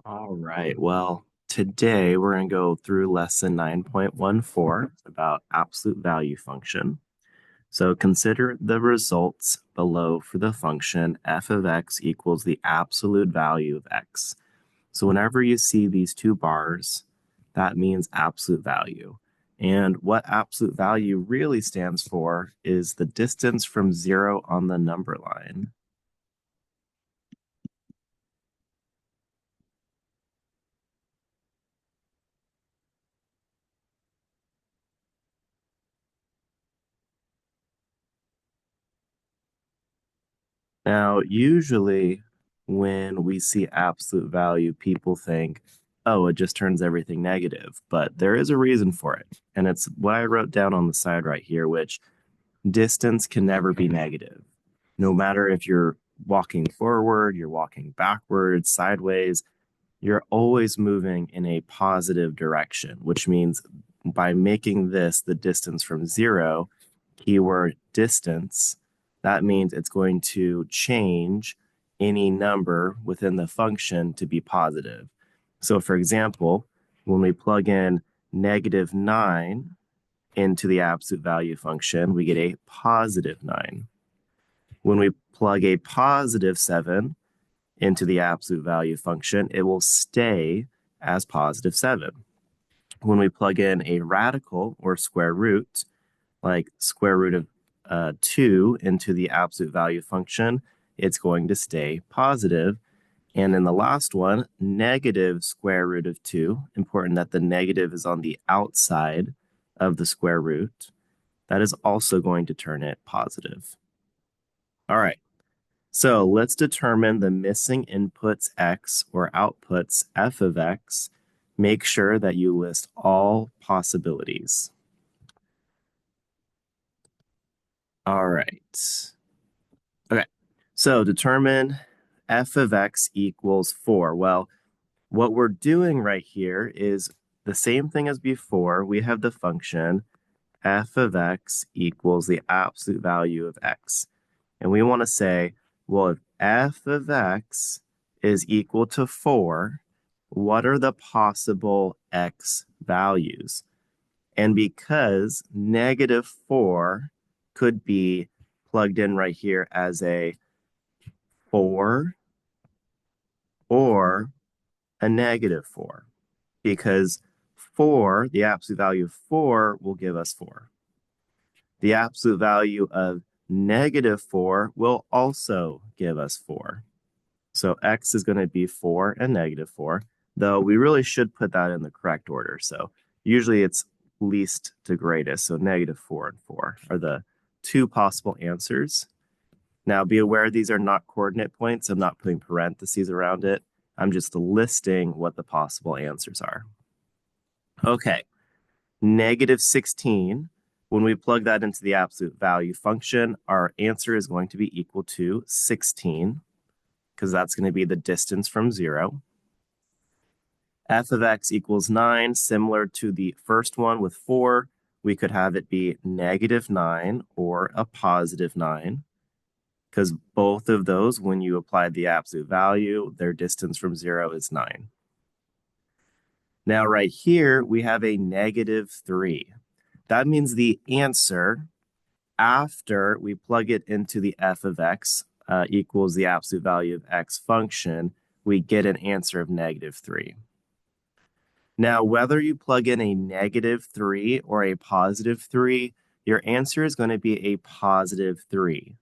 All right. Well, today we're going to go through lesson 9.14 about absolute value function. So consider the results below for the function f of x equals the absolute value of x. So whenever you see these two bars, that means absolute value. And what absolute value really stands for is the distance from zero on the number line. Now, usually when we see absolute value, people think, oh, it just turns everything negative. But there is a reason for it. And it's what I wrote down on the side right here, which distance can never be negative. No matter if you're walking forward, you're walking backwards, sideways, you're always moving in a positive direction, which means by making this the distance from zero, keyword distance, that means it's going to change any number within the function to be positive. So, for example, when we plug in -9 into the absolute value function, we get a +9. When we plug a +7 into the absolute value function, it will stay as +7. When we plug in a radical or square root, like square root of 2 into the absolute value function, it's going to stay positive. And in the last one, negative square root of 2, important that the negative is on the outside of the square root, that is also going to turn it positive. All right. So let's determine the missing inputs x or outputs f of x. Make sure that you list all possibilities. All right. Okay. So determine f of x equals 4. Well, what we're doing right here is the same thing as before. We have the function f of x equals the absolute value of x. And we want to say, well, if f of x is equal to 4, what are the possible x values? And because -4 could be plugged in right here as a 4 or a -4, because 4, the absolute value of 4 will give us 4. The absolute value of -4 will also give us 4. So x is going to be 4 and -4, though we really should put that in the correct order. So usually it's least to greatest. So -4 and 4 are the two possible answers. Now be aware these are not coordinate points. I'm not putting parentheses around it. I'm just listing what the possible answers are. Okay, -16. When we plug that into the absolute value function, our answer is going to be equal to 16, because that's going to be the distance from zero. F of x equals 9, similar to the first one with 4, we could have it be -9 or a +9, because both of those, when you apply the absolute value, their distance from 0 is 9. Now, right here, we have a -3. That means the answer after we plug it into the f of x equals the absolute value of x function, we get an answer of -3. Now, whether you plug in a -3 or a +3, your answer is going to be a +3,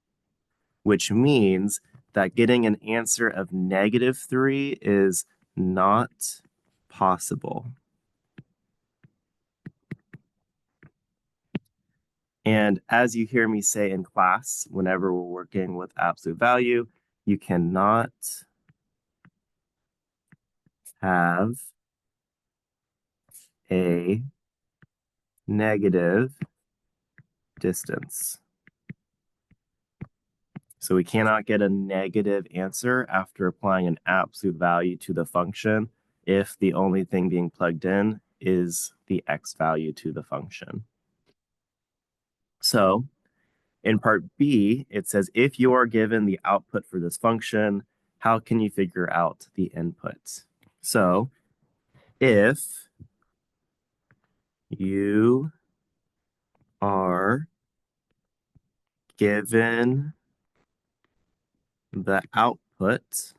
which means that getting an answer of -3 is not possible. And as you hear me say in class, whenever we're working with absolute value, you cannot have a negative distance. So we cannot get a negative answer after applying an absolute value to the function if the only thing being plugged in is the x value to the function. So in part B, it says if you are given the output for this function, how can you figure out the input? So if you are given the output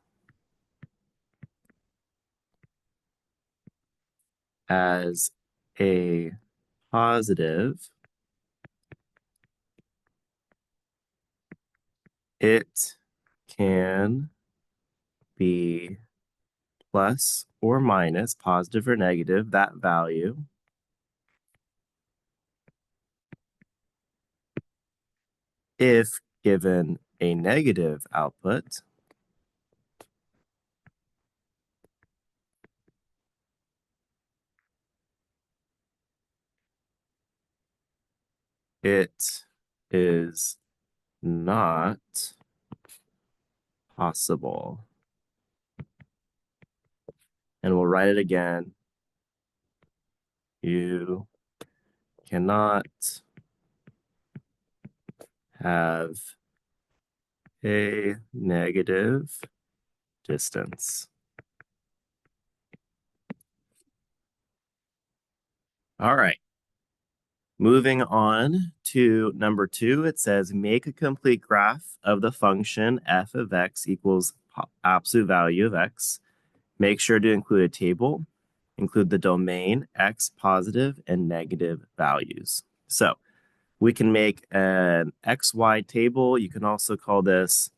as a positive, it can be plus or minus, positive or negative, that value. If given a negative output, it is not possible. And we'll write it again. You cannot have a negative distance. All right. Moving on to number 2, it says make a complete graph of the function f of x equals absolute value of x. Make sure to include a table, include the domain x positive and negative values. So we can make an xy table. You can also call this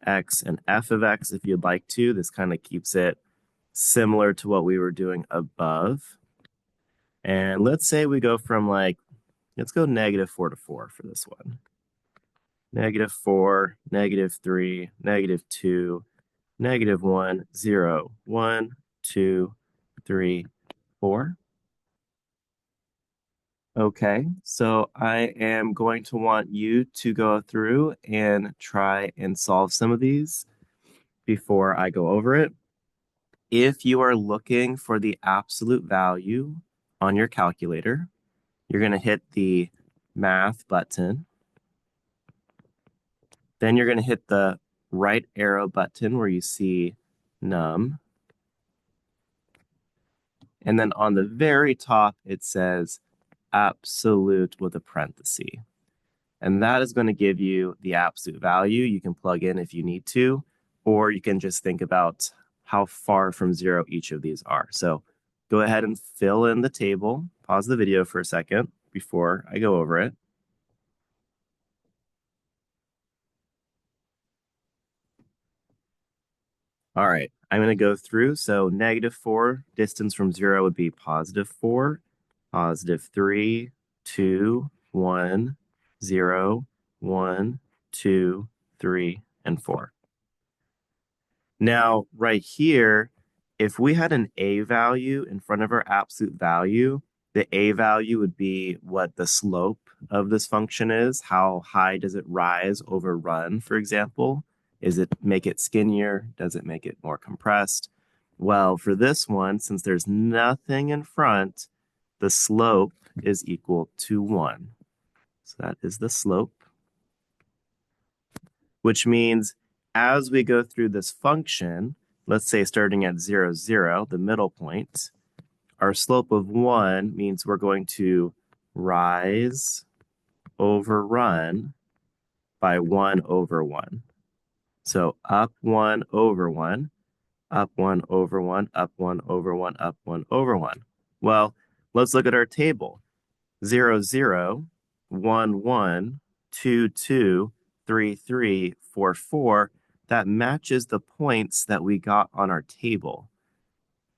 x and f of x if you'd like to. This kind of keeps it similar to what we were doing above. And let's say we go from let's go -4 to 4 for this one. -4, -3, -2, -1, 0, 1, 2, 3, 4. Okay, so I am going to want you to go through and try and solve some of these before I go over it. If you are looking for the absolute value on your calculator, you're going to hit the math button. Then you're going to hit the right arrow button where you see num. And then on the very top, it says absolute with a parenthesis. And that is going to give you the absolute value. You can plug in if you need to, or you can just think about how far from 0 each of these are. So go ahead and fill in the table. Pause the video for a second before I go over it. All right, I'm going to go through. So -4, distance from 0 would be +4, +3, 2, 1, 0, 1, 2, 3, and 4. Now, right here, if we had an a value in front of our absolute value, the a value would be what the slope of this function is. How high does it rise over run, for example? Is it make it skinnier? Does it make it more compressed? Well, for this one, since there's nothing in front, the slope is equal to 1. So that is the slope, which means as we go through this function, let's say starting at 0, 0, the middle point, our slope of 1 means we're going to rise over run by 1 over 1. So up 1 over 1, up 1 over 1, up 1 over 1, up 1 over 1. Well, let's look at our table. 0, 0, 1, 1, 2, 2, 3, 3, 4, 4. That matches the points that we got on our table.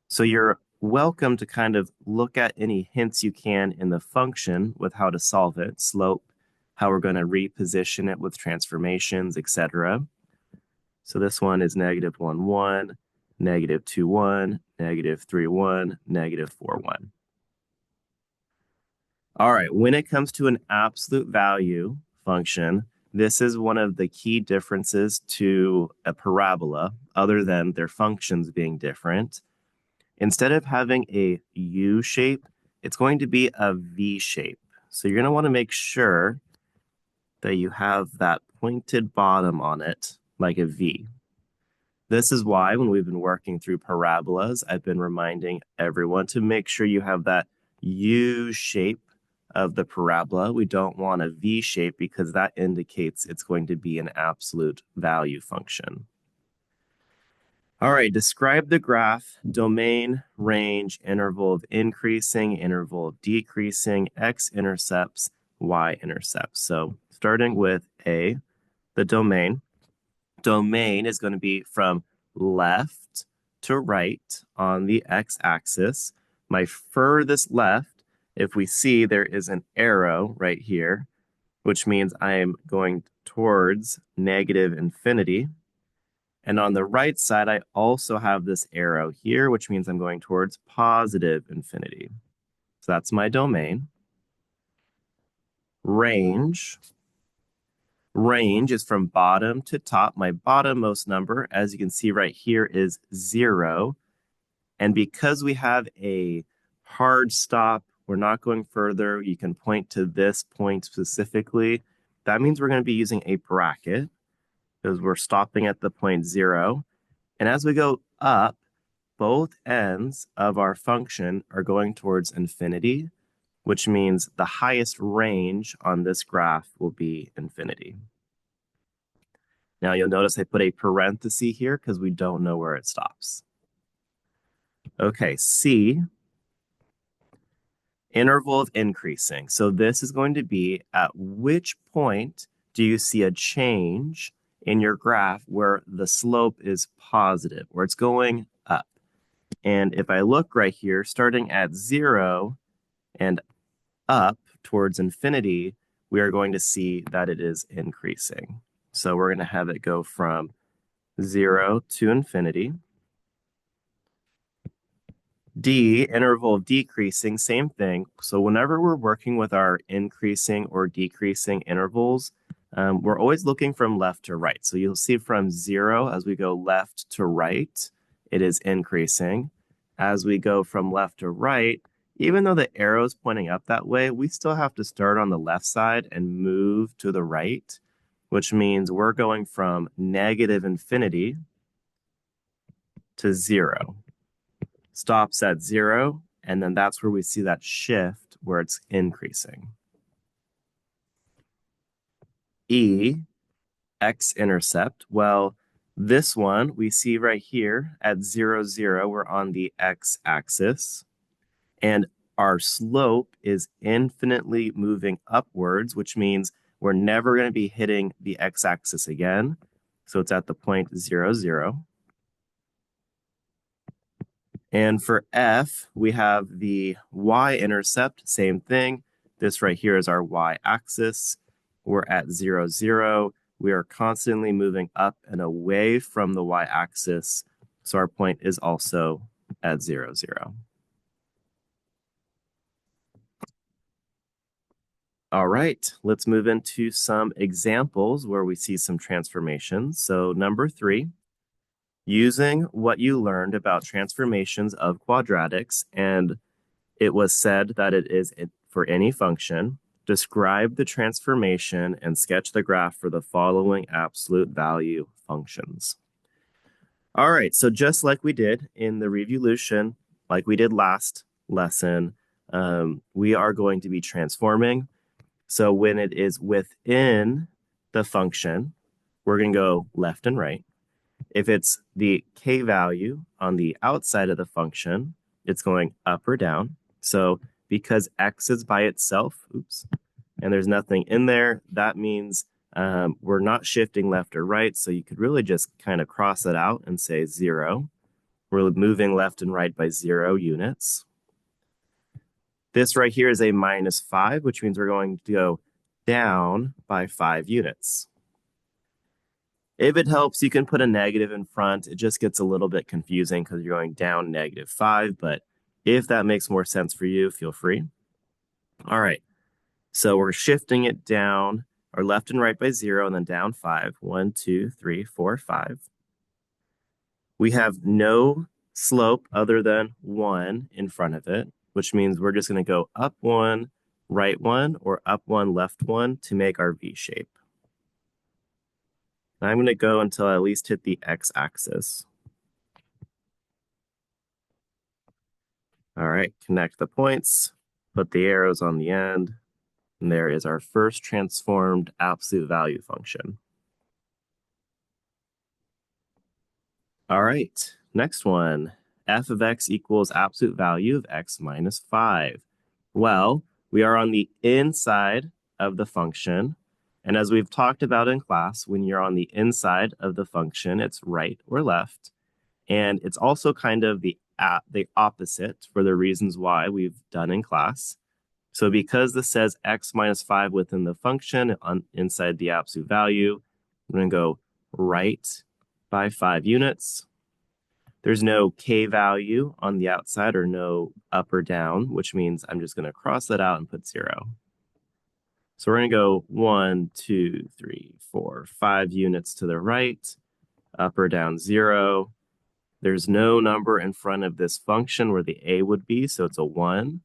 So you're welcome to kind of look at any hints you can in the function with how to solve it, slope, how we're going to reposition it with transformations, etc. So this one is -1, 1, -2, 1, -3, 1, -4, 1. All right, when it comes to an absolute value function, this is one of the key differences to a parabola, other than their functions being different. Instead of having a U shape, it's going to be a V shape. So you're going to want to make sure that you have that pointed bottom on it, like a V. This is why when we've been working through parabolas, I've been reminding everyone to make sure you have that U shape of the parabola. We don't want a V shape because that indicates it's going to be an absolute value function. All right, describe the graph, domain, range, interval of increasing, interval of decreasing, x-intercepts, y-intercepts. So starting with A, the domain. Domain is going to be from left to right on the x-axis. My furthest left, if we see there is an arrow right here, which means I am going towards negative infinity. And on the right side, I also have this arrow here, which means I'm going towards positive infinity. So that's my domain. Range. Range is from bottom to top. My bottommost number, as you can see right here, is 0. And because we have a hard stop, we're not going further. You can point to this point specifically. That means we're going to be using a bracket because we're stopping at the point 0. And as we go up, both ends of our function are going towards infinity, which means the highest range on this graph will be infinity. Now you'll notice I put a parenthesis here because we don't know where it stops. Okay, C, interval of increasing. So this is going to be at which point do you see a change in your graph where the slope is positive, where it's going up. And if I look right here, starting at 0 and up towards infinity, we are going to see that it is increasing. So we're going to have it go from 0 to infinity. D, interval of decreasing, same thing. So whenever we're working with our increasing or decreasing intervals, we're always looking from left to right. So you'll see from 0, as we go left to right, it is increasing. As we go from left to right, even though the arrow is pointing up that way, we still have to start on the left side and move to the right, which means we're going from negative infinity to 0. Stops at 0, and then that's where we see that shift where it's increasing. E, x-intercept. Well, this one we see right here at 0, 0, we're on the x-axis, and our slope is infinitely moving upwards, which means we're never going to be hitting the x-axis again. So it's at the point 0, 0. And for F, we have the y-intercept, same thing. This right here is our y-axis. We're at 0, 0. We are constantly moving up and away from the y-axis. So our point is also at 0, 0. All right, let's move into some examples where we see some transformations. So number 3. Using what you learned about transformations of quadratics, and it was said that it is for any function, describe the transformation and sketch the graph for the following absolute value functions. All right, so just like we did in the revolution, like we did last lesson, we are going to be transforming. So when it is within the function, we're going to go left and right. If it's the k value on the outside of the function, it's going up or down. So because x is by itself, and there's nothing in there, that means we're not shifting left or right. So you could really just kind of cross it out and say 0. We're moving left and right by 0 units. This right here is a -5, which means we're going to go down by 5 units. If it helps, you can put a negative in front. It just gets a little bit confusing because you're going down -5, but if that makes more sense for you, feel free. All right, so we're shifting it down or left and right by 0 and then down 5. 1, 2, 3, 4, 5. We have no slope other than 1 in front of it, which means we're just going to go up 1, right 1, or up 1, left 1 to make our V shape. I'm going to go until I at least hit the x-axis. All right, connect the points, put the arrows on the end, and there is our first transformed absolute value function. All right, next one. F of x equals absolute value of x minus 5. Well, we are on the inside of the function. And as we've talked about in class, when you're on the inside of the function, it's right or left. And it's also kind of the opposite for the reasons why we've done in class. So because this says x minus 5 within the function inside the absolute value, we're going to go right by 5 units. There's no k value on the outside or no up or down, which means I'm just going to cross that out and put 0. So we're going to go 1, 2, 3, 4, 5 units to the right, up or down 0. There's no number in front of this function where the a would be, so it's a 1,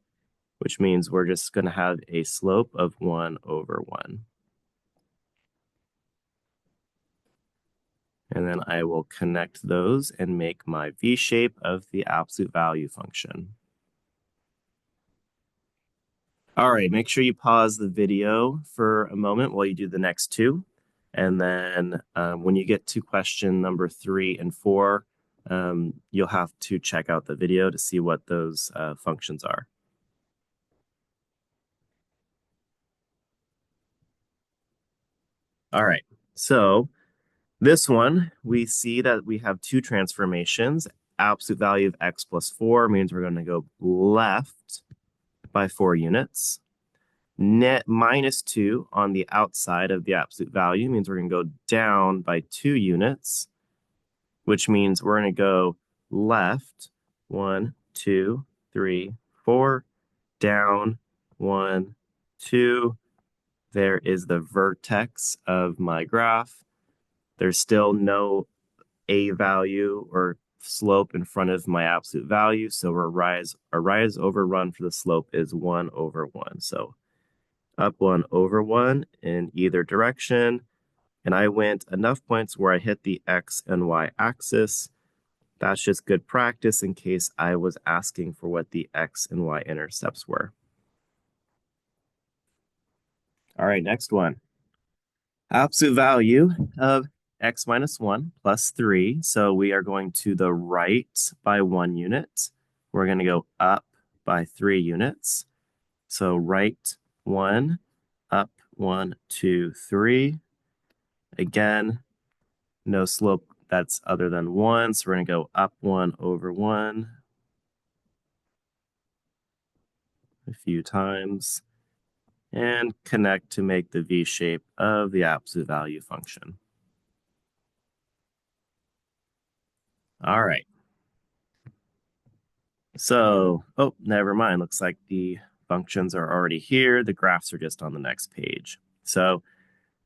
which means we're just going to have a slope of 1 over 1. And then I will connect those and make my v shape of the absolute value function. All right, make sure you pause the video for a moment while you do the next two. And then when you get to question number 3 and 4, you'll have to check out the video to see what those functions are. All right, so this one, we see that we have two transformations. Absolute value of x plus 4 means we're going to go left by 4 units. Net minus 2 on the outside of the absolute value means we're going to go down by 2 units, which means we're going to go left 1, 2, 3, 4, down 1, 2. There is the vertex of my graph. There's still no a value or slope in front of my absolute value, so our rise over run for the slope is 1 over 1. So up 1 over 1 in either direction. And I went enough points where I hit the x and y axis. That's just good practice in case I was asking for what the x and y intercepts were. All right, next one. Absolute value of x minus 1 plus 3. So we are going to the right by 1 unit. We're going to go up by 3 units. So right 1, up 1, 2, 3. Again, no slope that's other than 1. So we're going to go up 1 over 1 a few times and connect to make the v shape of the absolute value function. All right. So, oh, never mind. Looks like the functions are already here. The graphs are just on the next page. So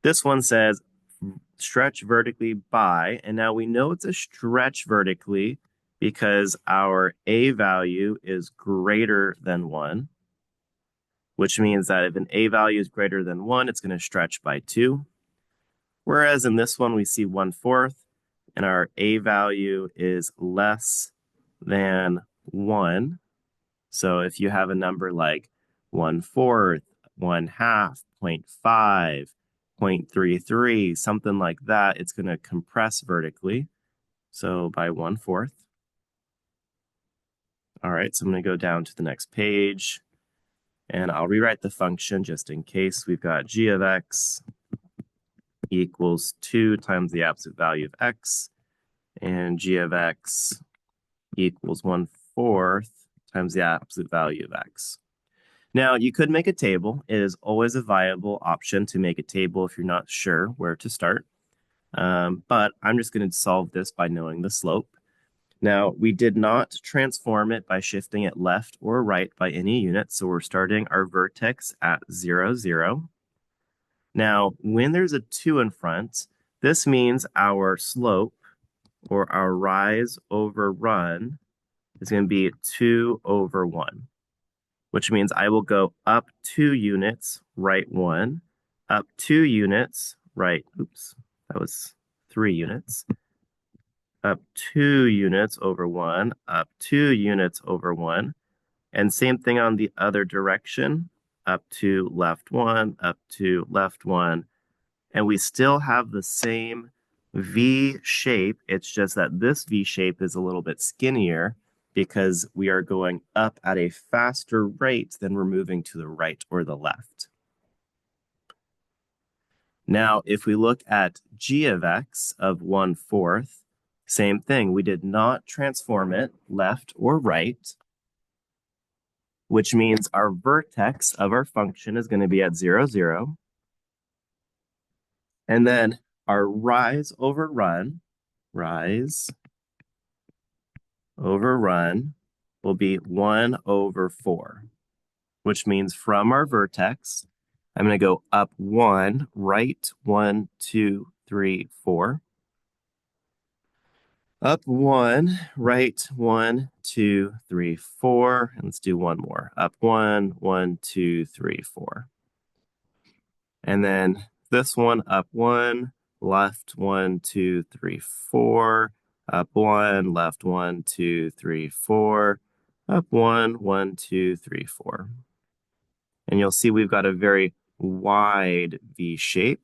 this one says stretch vertically by, and now we know it's a stretch vertically because our a value is greater than 1, which means that if an a value is greater than 1, it's going to stretch by 2. Whereas in this one, we see 1/4, and our a value is less than 1. So if you have a number like 1/4, 1/2, 0.5, 0.33, something like that, it's going to compress vertically. So by 1/4. All right, so I'm going to go down to the next page, and I'll rewrite the function just in case. We've got g of x equals 2 times the absolute value of x, and g of x equals 1/4 times the absolute value of x. Now, you could make a table. It is always a viable option to make a table if you're not sure where to start. But I'm just going to solve this by knowing the slope. Now, we did not transform it by shifting it left or right by any unit, so we're starting our vertex at 0, 0. Now, when there's a 2 in front, this means our slope or our rise over run is going to be 2 over 1, which means I will go up 2 units, right 1, up 2 units, right, oops, that was 3 units, up 2 units over 1, up 2 units over 1, and same thing on the other direction, up to left 1, up to left 1, and we still have the same V shape. It's just that this V shape is a little bit skinnier because we are going up at a faster rate than we're moving to the right or the left. Now, if we look at g of x of 1/4, same thing. We did not transform it left or right, which means our vertex of our function is going to be at 0, 0. And then our rise over run will be 1/4, which means from our vertex, I'm going to go up 1, right 1, 2, 3, 4. Up 1, right 1, 2, 3, 4. And let's do one more. Up 1, 1, 2, 3, 4. And then this one, up 1, left 1, 2, 3, 4. Up 1, left 1, 2, 3, 4. Up 1, 1, 2, 3, 4. And you'll see we've got a very wide V shape.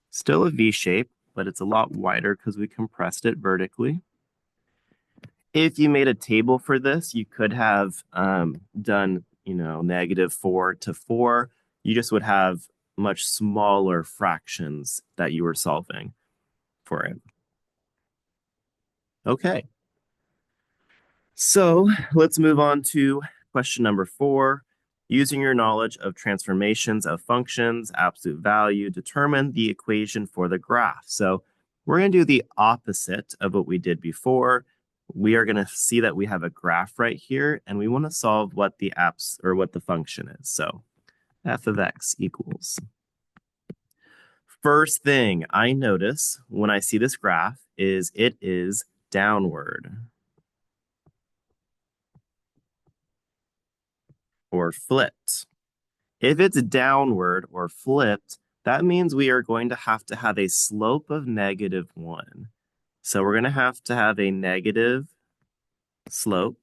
Still a V shape, but it's a lot wider because we compressed it vertically. If you made a table for this, you could have done, -4 to 4. You just would have much smaller fractions that you were solving for it. Okay. So let's move on to question number 4. Using your knowledge of transformations of functions, absolute value, determine the equation for the graph. So we're going to do the opposite of what we did before. We are going to see that we have a graph right here, and we want to solve what the function is. So f of x equals. First thing I notice when I see this graph is it is downward or flipped. If it's downward or flipped, that means we are going to have a slope of -1. So we're going to have a negative slope.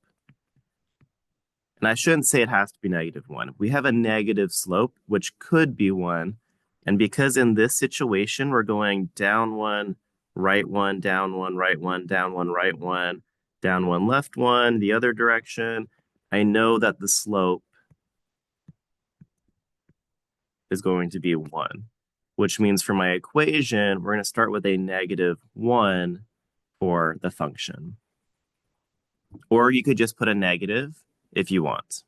And I shouldn't say it has to be -1. We have a negative slope, which could be 1. And because in this situation, we're going down 1, right 1, down 1, right 1, down 1, right 1, down 1, left 1, the other direction, I know that the slope is going to be 1, which means for my equation, we're going to start with a -1 for the function. Or you could just put a negative if you want.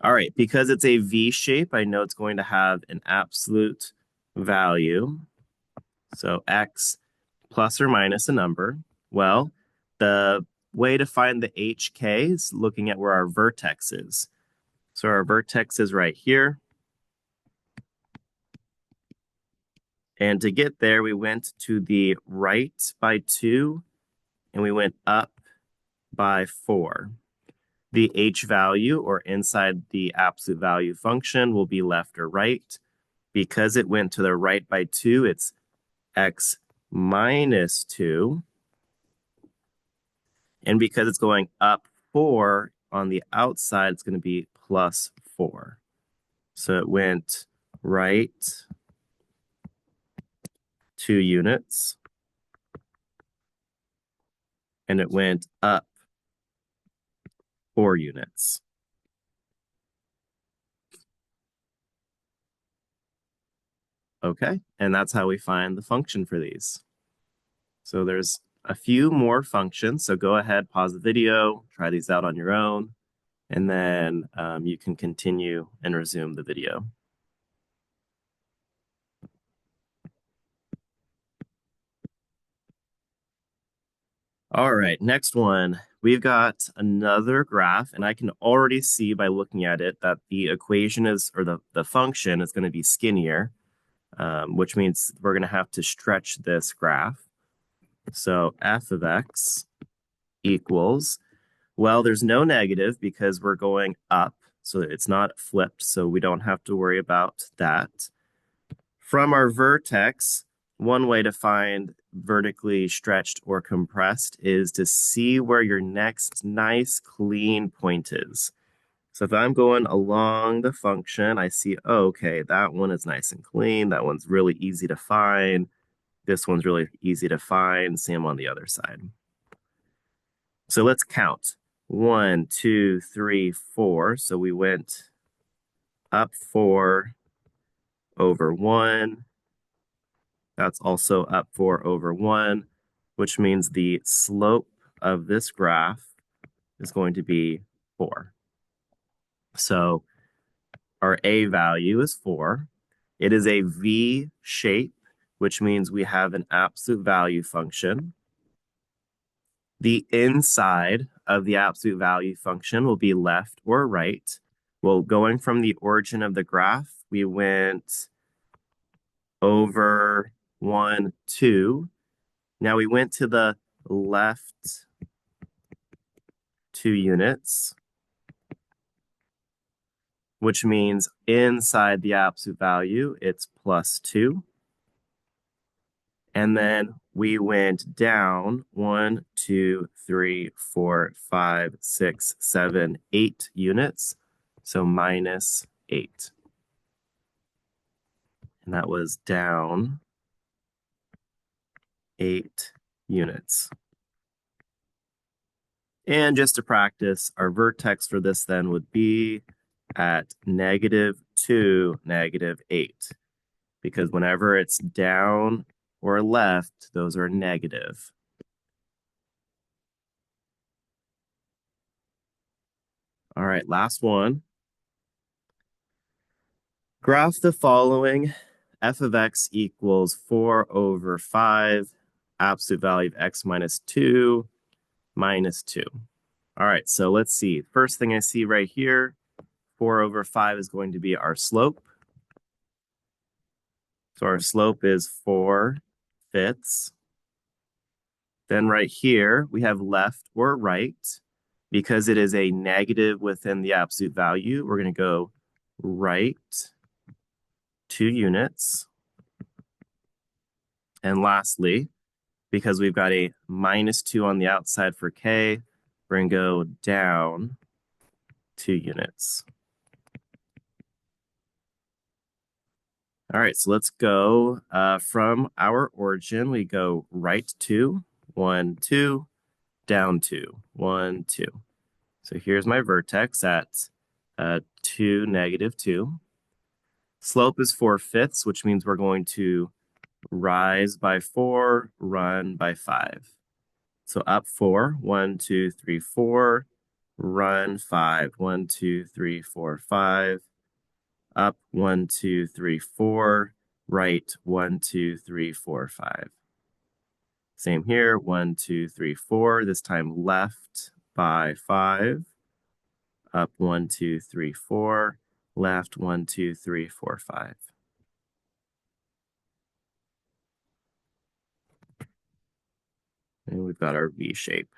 All right, because it's a V shape, I know it's going to have an absolute value. So x plus or minus a number. Well, the way to find the HK is looking at where our vertex is. So our vertex is right here. And to get there, we went to the right by 2, and we went up by 4. The h value, or inside the absolute value function, will be left or right. Because it went to the right by 2, it's x minus 2. And because it's going up 4 on the outside, it's going to be plus 4. So it went right 2 units, and it went up 4 units. Okay, and that's how we find the function for these. So there's a few more functions, so go ahead, pause the video, try these out on your own, and then you can continue and resume the video. All right, next one. We've got another graph, and I can already see by looking at it that the equation is, or the function is going to be skinnier, which means we're going to have to stretch this graph. So f of x equals, well, there's no negative because we're going up, so it's not flipped, so we don't have to worry about that. From our vertex, one way to find vertically stretched or compressed is to see where your next nice clean point is. So if I'm going along the function, I see, oh, okay, that one is nice and clean. That one's really easy to find. This one's really easy to find. Same on the other side. So let's count. 1, 2, 3, 4. So we went up 4 over 1. That's also up 4 over 1, which means the slope of this graph is going to be 4. So our A value is 4. It is a V shape, which means we have an absolute value function. The inside of the absolute value function will be left or right. Well, going from the origin of the graph, we went over 1, 2. Now we went to the left 2 units, which means inside the absolute value, it's plus 2. And then we went down 1, 2, 3, 4, 5, 6, 7, 8 units. So minus 8. And that was down 8 units. And just to practice, our vertex for this then would be at -2, -8. Because whenever it's down or left, those are negative. All right, last one. Graph the following. F of x equals 4 over 5, absolute value of x minus 2, minus 2. All right, so let's see. First thing I see right here, 4 over 5 is going to be our slope. So our slope is 4/5. Then right here, we have left or right. Because it is a negative within the absolute value, we're going to go right 2 units. And lastly, because we've got a -2 on the outside for k, we're going to go down 2 units. All right, so let's go from our origin. We go right 2, 1, 2, down 2, 1, 2. So here's my vertex at 2, -2. Slope is 4/5, which means we're going to rise by 4, run by 5. So up 4, 1, 2, 3, 4, run 5, 1, 2, 3, 4, 5, up 1, 2, 3, 4, right 1, 2, 3, 4, 5. Same here, 1, 2, 3, 4, this time left by 5, up 1, 2, 3, 4, left 1, 2, 3, 4, 5. And we've got our V shape.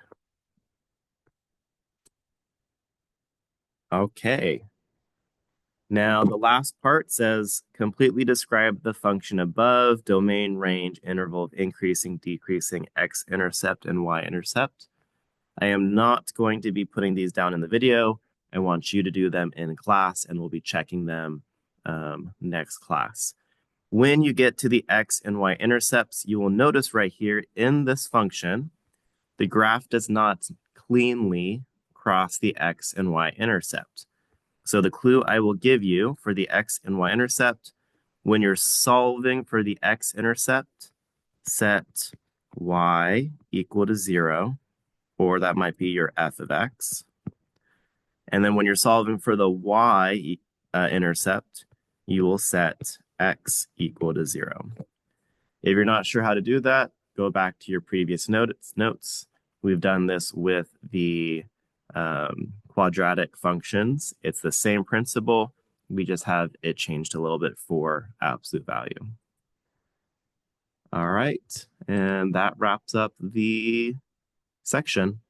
Okay. Now, the last part says, completely describe the function above, domain, range, interval of increasing, decreasing, x-intercept, and y-intercept. I am not going to be putting these down in the video. I want you to do them in class, and we'll be checking them next class. When you get to the x and y intercepts, you will notice right here in this function, the graph does not cleanly cross the x and y intercept. So the clue I will give you for the x and y intercept, when you're solving for the x intercept, set y equal to 0, or that might be your f of x. And then when you're solving for the y intercept, you will set x equal to 0. If you're not sure how to do that, go back to your previous notes. We've done this with the quadratic functions. It's the same principle. We just have it changed a little bit for absolute value. All right, and that wraps up the section.